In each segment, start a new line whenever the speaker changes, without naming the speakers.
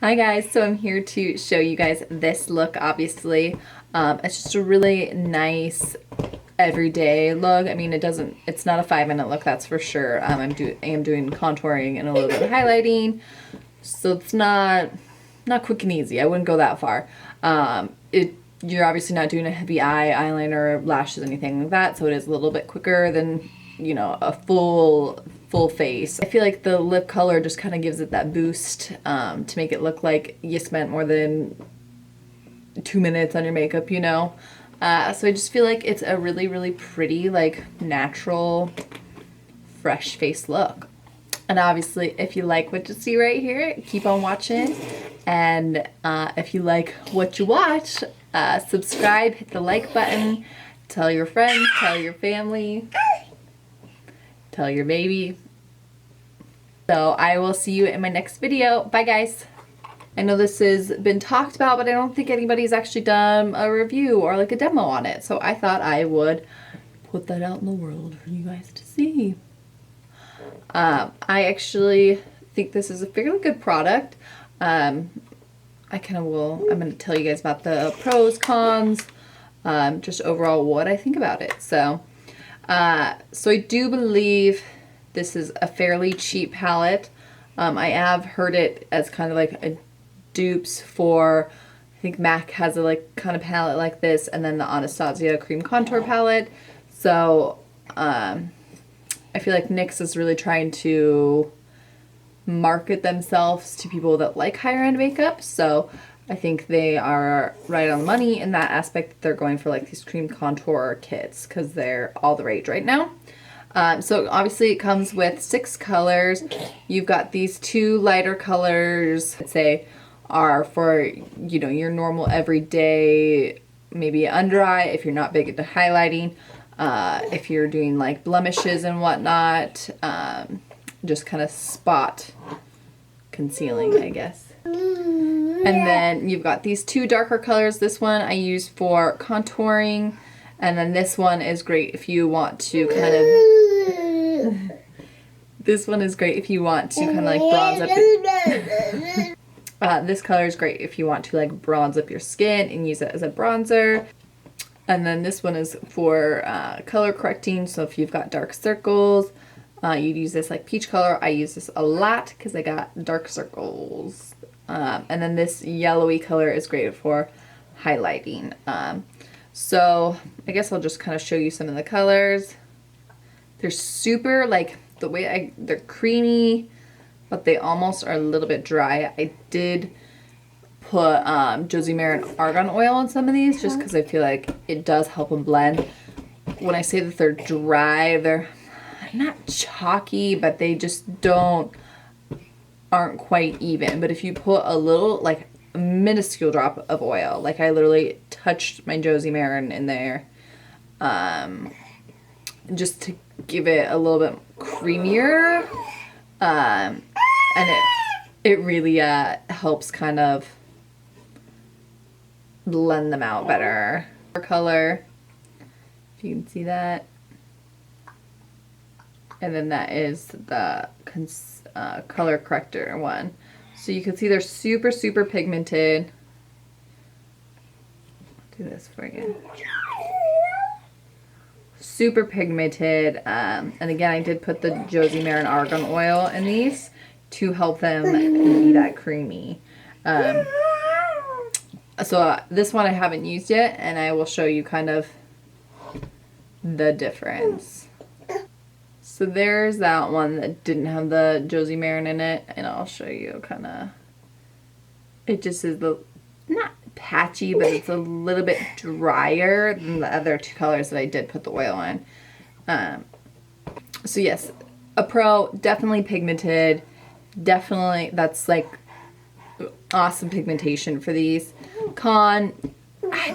Hi guys, so I'm here to show you guys this look. Obviously, it's just a really nice everyday look. I mean, it's not a 5-minute look, that's for sure. I am doing contouring and a little bit of highlighting, so it's not quick and easy. I wouldn't go that far. You're obviously not doing a heavy eyeliner, lashes, anything like that, so it is a little bit quicker than, you know, a full face. I feel like the lip color just kind of gives it that boost to make it look like you spent more than 2 minutes on your makeup, you know? So I just feel like it's a really, really pretty, like, natural, fresh face look. And obviously, if you like what you see right here, keep on watching. And if you like what you watch, subscribe, hit the like button, tell your friends, tell your family, tell your baby. So I will see you in my next video. Bye guys. I know this has been talked about, but I don't think anybody's actually done a review or like a demo on it. So I thought I would put that out in the world for you guys to see. I actually think this is a fairly good product. I'm going to tell you guys about the pros, cons, just overall what I think about it. So I do believe this is a fairly cheap palette. I have heard it as kind of like a dupes for, I think MAC has a like kind of palette like this, and then the Anastasia cream contour palette. So I feel like NYX is really trying to market themselves to people that like higher end makeup. So I think they are right on the money in that aspect. They're going for like these cream contour kits because they're all the rage right now. So obviously it comes with 6 colors. You've got these 2 lighter colors, I'd say, are for, you know, your normal everyday, maybe under eye if you're not big into highlighting. If you're doing like blemishes and whatnot, just kind of spot concealing, I guess. And then you've got these 2 darker colors. This one I use for contouring, and then this one is great if you want to kind of this one is great if you want to kind of like bronze up this color is great if you want to like bronze up your skin and use it as a bronzer. And then this one is for color correcting, so if you've got dark circles, you'd use this like peach color. I use this a lot because I got dark circles. And then this yellowy color is great for highlighting. So I guess I'll just kind of show you some of the colors. They're super, like, they're creamy, but they almost are a little bit dry. I did put Josie Maran Argan Oil on some of these just because I feel like it does help them blend. When I say that they're dry, they're not chalky, but they just aren't quite even. But if you put a little, like a minuscule drop of oil, like I literally touched my Josie Maran in there, just to give it a little bit creamier, and it really helps kind of blend them out better. Color, if you can see that. And then that is the color corrector one. So you can see they're super, super pigmented. I'll do this for you. Super pigmented. And again, I did put the Josie Maran Argan Oil in these to help them be that creamy. So this one I haven't used yet, and I will show you kind of the difference. So there's that one that didn't have the Josie Maran in it, and I'll show you kind of, it just is not patchy, but it's a little bit drier than the other 2 colors that I did put the oil in. So yes, a pro, definitely pigmented, definitely, that's like awesome pigmentation for these. Con, I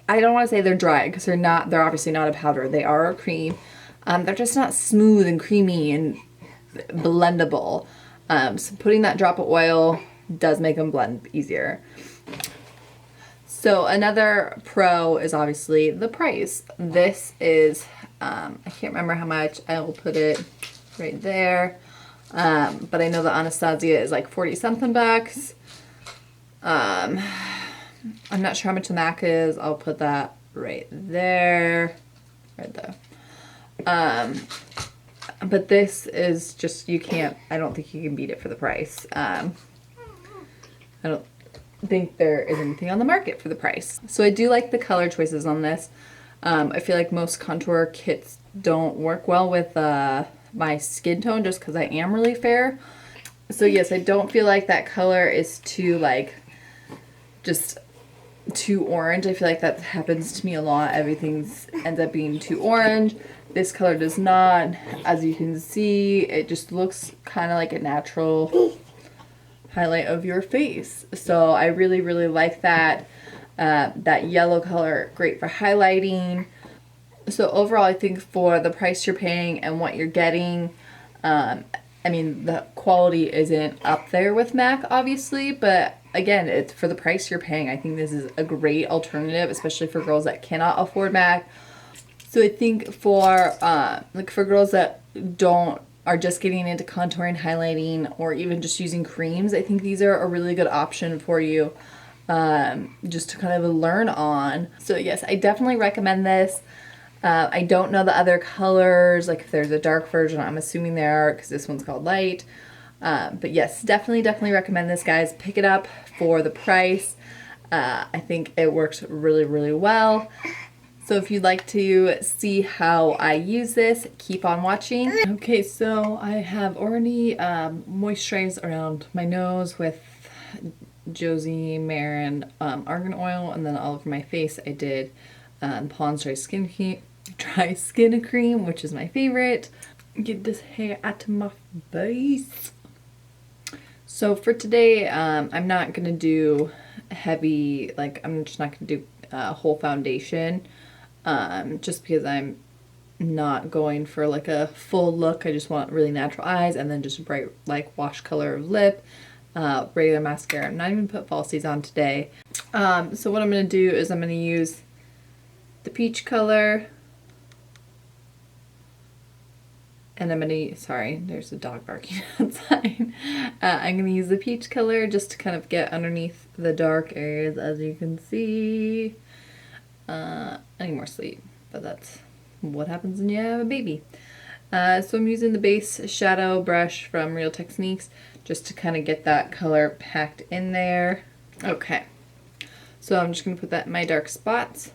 don't want to say they're dry because they're obviously not a powder, they are a cream. They're just not smooth and creamy and blendable. So putting that drop of oil does make them blend easier. So another pro is obviously the price. This is, I can't remember how much, I will put it right there. But I know the Anastasia is like 40 something bucks. I'm not sure how much the MAC is. I'll put that right there. Right there. But this is just, you can't, I don't think you can beat it for the price. I don't think there is anything on the market for the price. So I do like the color choices on this. I feel like most contour kits don't work well with my skin tone just because I am really fair. So yes, I don't feel like that color is too like just too orange. I feel like that happens to me a lot. Everything ends up being too orange. This color does not. As you can see, it just looks kind of like a natural highlight of your face. So I really, really like that. That yellow color, great for highlighting. So overall, I think for the price you're paying and what you're getting, I mean, the quality isn't up there with MAC, obviously, but again, it's for the price you're paying. I think this is a great alternative, especially for girls that cannot afford MAC. So I think for like for girls that are just getting into contouring, highlighting, or even just using creams, I think these are a really good option for you just to kind of learn on. So yes, I definitely recommend this. I don't know the other colors, like if there's a dark version, I'm assuming there are because this one's called light. But yes, definitely recommend this, guys. Pick it up for the price. I think it works really, really well. So if you'd like to see how I use this, keep on watching. Okay, so I have already moisturized around my nose with Josie Marin argan oil, and then all over my face I did Pond's dry skin cream, which is my favorite. Get this hair out of my face. So for today, I'm not gonna do heavy, like I'm just not gonna do a whole foundation, just because I'm not going for like a full look. I just want really natural eyes and then just a bright like wash color of lip, regular mascara. I'm not even put falsies on today. So what I'm gonna do is I'm gonna use the peach color. And I'm gonna, sorry, there's a dog barking outside. I'm gonna use the peach color just to kind of get underneath the dark areas, as you can see. I need more sleep, but that's what happens when you have a baby. So I'm using the base shadow brush from Real Techniques just to kind of get that color packed in there. Okay, so I'm just gonna put that in my dark spots.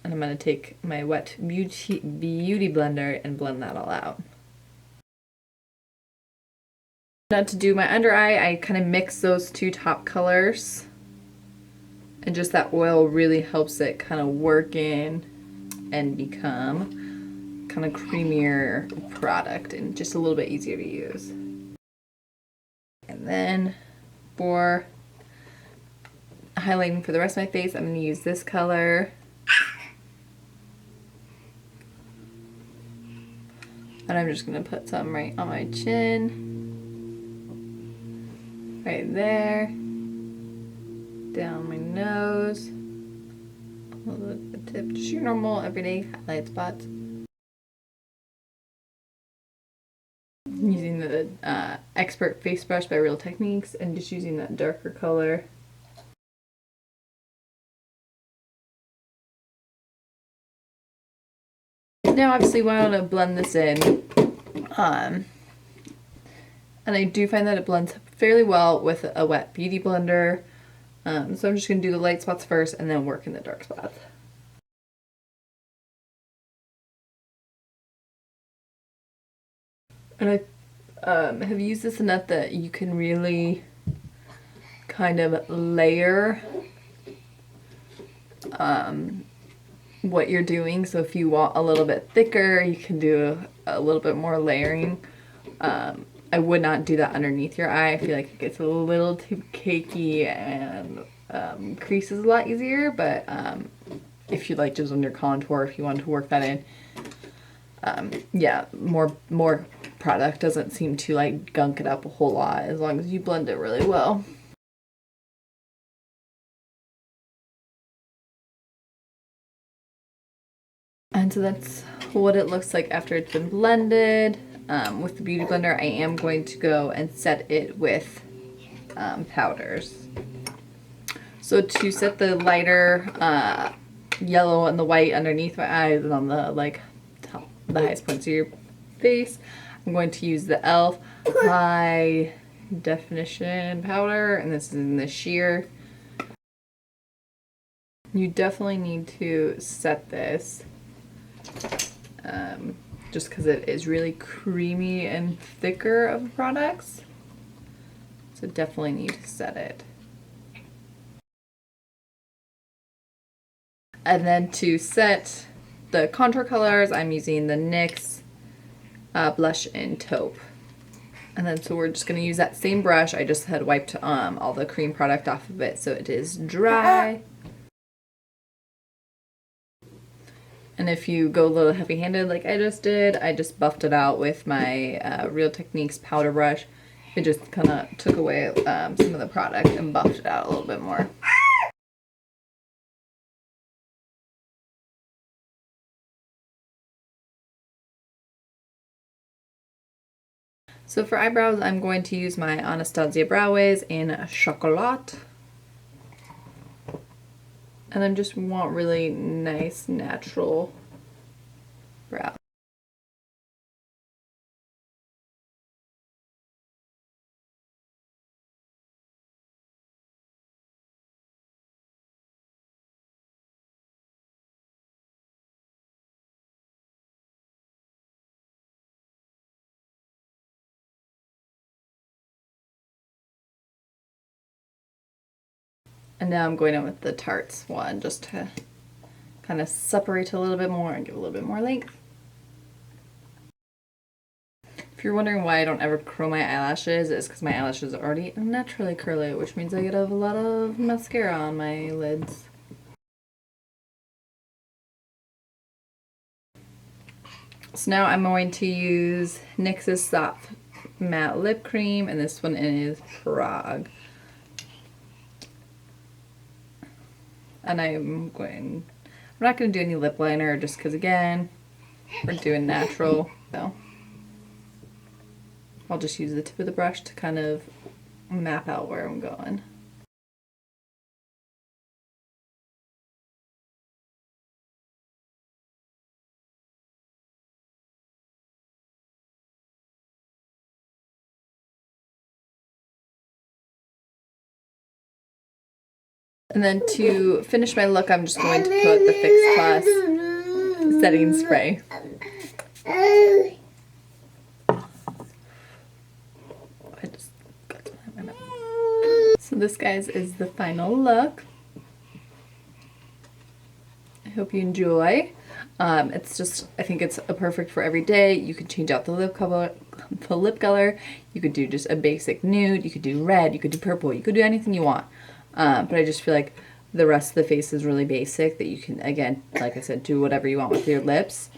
And I'm going to take my wet beauty blender and blend that all out. Now to do my under eye, I kind of mix those two top colors. And just that oil really helps it kind of work in and become kind of creamier product and just a little bit easier to use. And then for highlighting for the rest of my face, I'm going to use this color. And I'm just going to put some right on my chin, right there, down my nose, a little bit at the tip, just your normal everyday highlight spots. I'm using the Expert Face Brush by Real Techniques and just using that darker color. Now obviously we want to blend this in, and I do find that it blends fairly well with a wet beauty blender, so I'm just going to do the light spots first and then work in the dark spots. And I have used this enough that you can really kind of layer what you're doing. So if you want a little bit thicker, you can do a little bit more layering. I would not do that underneath your eye. I feel like it gets a little too cakey and creases a lot easier, but if you like just under contour, if you want to work that in, yeah, more product doesn't seem to like gunk it up a whole lot as long as you blend it really well. And so that's what it looks like after it's been blended. With the Beauty Blender, I am going to go and set it with powders. So to set the lighter yellow and the white underneath my eyes and on the the highest points of your face, I'm going to use the e.l.f. High Definition powder, and this is in the sheer. You definitely need to set this just because it is really creamy and thicker of products. So definitely need to set it. And then to set the contour colors, I'm using the NYX blush in Taupe. And then so we're just going to use that same brush. I just had wiped all the cream product off of it so it is dry. And if you go a little heavy-handed like I just did, I just buffed it out with my Real Techniques powder brush. It just kind of took away some of the product and buffed it out a little bit more. So for eyebrows, I'm going to use my Anastasia Broways in Chocolat. And I just want really nice, natural brows. And now I'm going in with the Tarte one just to kind of separate a little bit more and give a little bit more length. If you're wondering why I don't ever curl my eyelashes, it's because my eyelashes are already naturally curly, which means I get a lot of mascara on my lids. So now I'm going to use NYX's Soft Matte Lip Cream, and this one is Prague. And I'm not going to do any lip liner just because, again, we're doing natural. So I'll just use the tip of the brush to kind of map out where I'm going. And then to finish my look, I'm just going to put the Fix Plus setting spray. I just got to my mouth. So this, guys, is the final look. I hope you enjoy. It's just, I think it's a perfect for every day. You could change out the lip color. You could do just a basic nude. You could do red. You could do purple. You could do anything you want. But I just feel like the rest of the face is really basic, that you can, again, like I said, do whatever you want with your lips.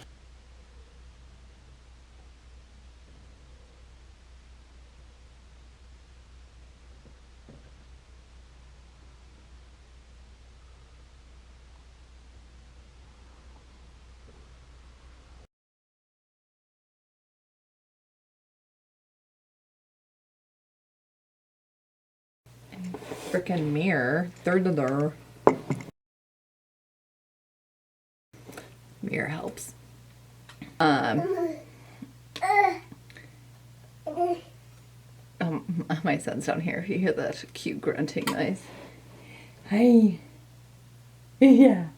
Freaking mirror. Mirror helps. My son's down here. If you hear that cute grunting noise. Hey. Yeah.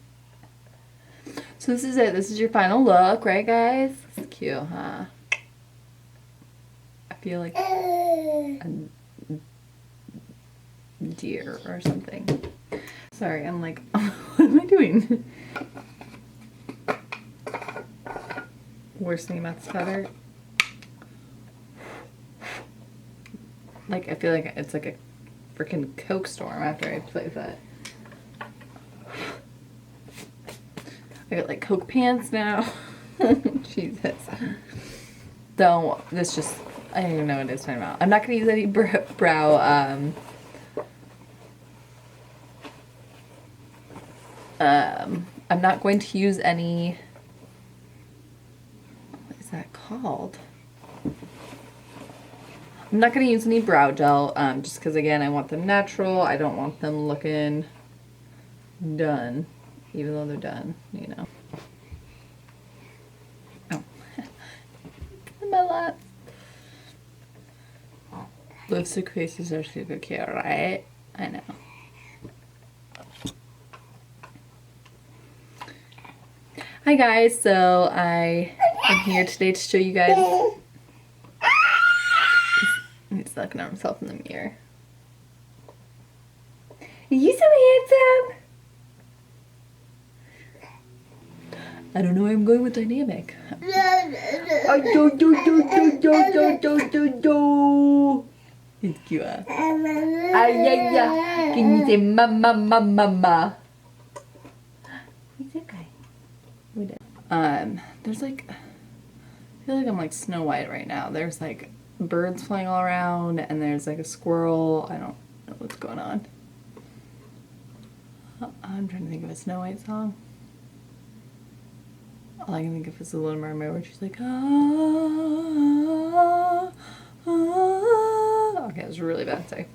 So this is it. This is your final look, right, guys? It's cute, huh? I feel like a deer or something. Sorry, I'm like, what am I doing? Worst thing about this powder. Like, I feel like it's like a freaking Coke storm after I place it. I got like Coke pants now. Jesus. So, this just, I don't even know what it's talking about. I'm not going to use any brow, I'm not going to use any called? I'm not going to use any brow gel, just because, again, I want them natural. I don't want them looking done, even though they're done, you know. Oh. In my lap. Lipstick faces are super cute, right? I know. Hi guys, so I am here today to show you guys. He's looking at himself in the mirror. Are you so handsome? I don't know where I'm going with dynamic. He's cute, huh? Can you say mama, mama, mama? He's okay. There's like, I feel like I'm like Snow White right now. There's like birds flying all around, and there's like a squirrel. I don't know what's going on. I'm trying to think of a Snow White song. All I can think of is The Little Mermaid, where she's like, ah, ah. Okay, it was really bad. Sorry.